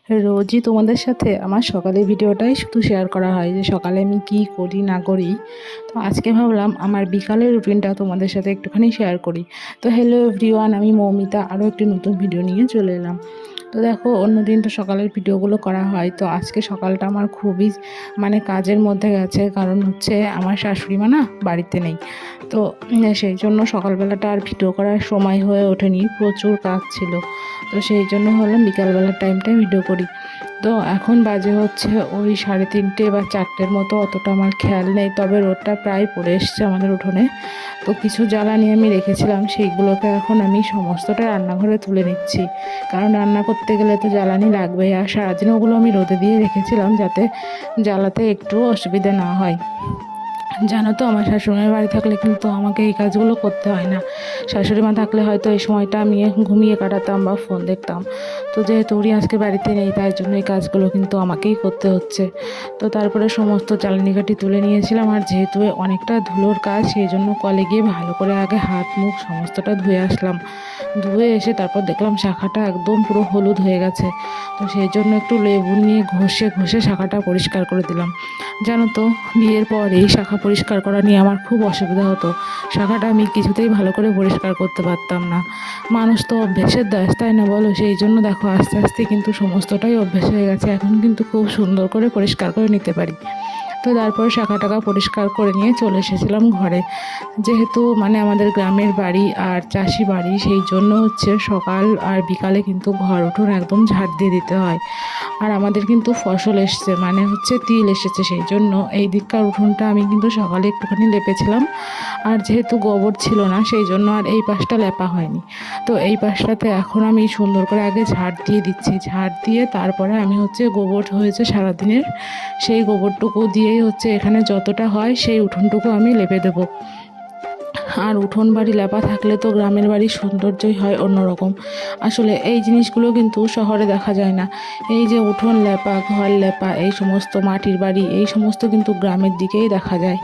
রোজই তোমাদের সাথে আমার সকালের ভিডিওটাই শুধু শেয়ার করা হয় যে সকালে আমি কি করি না করি। তো আজকে ভাবলাম আমার বিকালের রুটিনটা তোমাদের সাথে একটুখানি শেয়ার করি। তো হ্যালো এভরিওয়ান, আমি মৌমিতা আরও একটি নতুন ভিডিও নিয়ে চলে এলাম। তো দেখো, অন্যদিন তো সকালের ভিডিওগুলো করা হয়, তো আজকে সকালটা আমার খুবই কাজের মধ্যে গেছে, কারণ হচ্ছে আমার শাশুড়ি মা না বাড়িতে নেই। তো সেই জন্য সকালবেলাটা আর ভিডিও করার সময় হয়ে ওঠেনি, প্রচুর কাজ ছিল। তো সেই জন্য ভাবলাম বিকালবেলার টাইমটায় ভিডিও করি। তো এখন বাজে হচ্ছে ওই 3:30 বা 4টের মতো, অতটা আমার খেয়াল নেই, তবে রোদটা প্রায় পড়ে এসছে আমাদের উঠোনে। তো কিছু জ্বালানি আমি রেখেছিলাম, সেইগুলোকে এখন আমি সমস্তটা রান্নাঘরে তুলে নিচ্ছি, কারণ রান্না করতে গেলে তো জ্বালানি লাগবে। আর সারাদিন ওগুলো আমি রোদে দিয়ে রেখেছিলাম যাতে জ্বালাতে একটু অসুবিধা না হয়। জানো তো, আমার শাশুড়িমার বাড়ি থাকলে কিন্তু আমাকে এই কাজগুলো করতে হয় না। শাশুড়ি মা থাকলে হয়তো এই সময়টা আমি ঘুমিয়ে কাটাতাম বা ফোন দেখতাম। তো যেহেতু উনি আজকে বাড়িতে নেই, তাই জন্য এই কাজগুলো কিন্তু আমাকেই করতে হচ্ছে। তো তারপরে সমস্ত জ্বালানি কাঠি তুলে নিয়েছিলাম, আর যেহেতু অনেকটা ধুলোর কাজ, সেই জন্য কলে গিয়ে ভালো করে আগে হাত মুখ সমস্তটা ধুয়ে আসলাম। ধুয়ে এসে তারপর দেখলাম শাখাটা একদম পুরো হলুদ হয়ে গেছে। তো সেই জন্য একটু লেবু নিয়ে ঘষে ঘষে শাখাটা পরিষ্কার করে দিলাম। জানো তো, বিয়ের পর এই শাখা পরিষ্কার করা নিয়ে আমার খুব অসুবিধা হতো। শাখাটা আমি কিছুতেই ভালো করে পরিষ্কার করতে পারতাম না। মানুষ তো অভ্যেসের দাস, তাই না বলো? সেই জন্য দেখো, আস্তে আস্তে কিন্তু সমস্তটাই অভ্যেস হয়ে গেছে, এখন কিন্তু খুব সুন্দর করে পরিষ্কার করে নিতে পারি। তো তারপর শাখা টাকা পরিষ্কার করে নিয়ে চলে এসেছিলাম ঘরে। যেহেতু আমাদের গ্রামের বাড়ি আর চাষি বাড়ি, সেই জন্য হচ্ছে সকাল আর বিকালে কিন্তু ঘর উঠোন একদম ঝাড় দিয়ে দিতে হয়। আর আমাদের কিন্তু ফসল এসছে, হচ্ছে তিল এসেছে, সেই জন্য এই দিককার উঠোনটা আমি কিন্তু সকালে একটুখানি লেপেছিলাম। আর যেহেতু গোবর ছিল না, সেই জন্য আর এই পাশটা লেপা হয়নি। তো এই পাশটাতে এখন আমি সুন্দর করে আগে ঝাড় দিয়ে দিচ্ছি। ঝাড় দিয়ে তারপরে আমি হচ্ছে গোবর হয়েছে সারাদিনের, সেই গোবরটুকু দিয়েই হচ্ছে এখানে যতটা হয় সেই উঠোনটুকু আমি লেপে দেবো। আর উঠোন বাড়ি লেপা থাকলে তো গ্রামের বাড়ির সৌন্দর্যই হয় অন্যরকম। আসলে এই জিনিসগুলো কিন্তু শহরে দেখা যায় না। এই যে উঠোন লেপা, ঘর লেপা, এই সমস্ত মাটির বাড়ি, এই সমস্ত কিন্তু গ্রামের দিকেই দেখা যায়।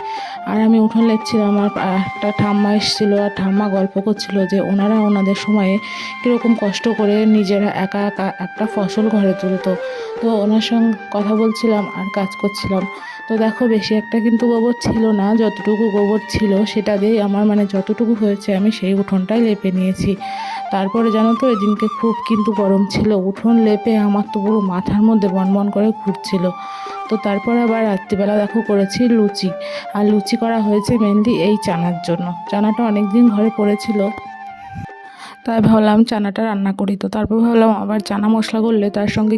আর আমি উঠোন লেপছিলাম, আর একটা ঠাম্মা এসেছিলো, আর ঠাম্মা গল্প করছিল যে ওনারা ওনাদের সময়ে কীরকম কষ্ট করে নিজেরা একা একা একটা ফসল ঘরে তুলতো। তো ওনার সঙ্গে কথা বলছিলাম আর কাজ করছিলাম। তো দেখো, বেশি একটা কিন্তু গোবর ছিল না, যতটুকু গোবর ছিল সেটা দিয়েই আমার যতটুকু হয়েছে আমি সেই উঠোনটাই লেপে নিয়েছি। তারপরে জানো তো, এদিনকে খুব কিন্তু গরম ছিল, উঠোন লেপে আমার তো পুরো মাথার মধ্যে বনবন করে ঘুরছিল। তো তারপর আবার রাত্রিবেলা দেখো করেছি লুচি। আর লুচি করা হয়েছে মেনলি এই চানার জন্য। চানাটা অনেক দিন ঘরে পড়েছিল, তাই ভাবলাম চানাটা রান্না করি। তো তারপর ভাবলাম আবার চানা মশলা করলে তার সঙ্গে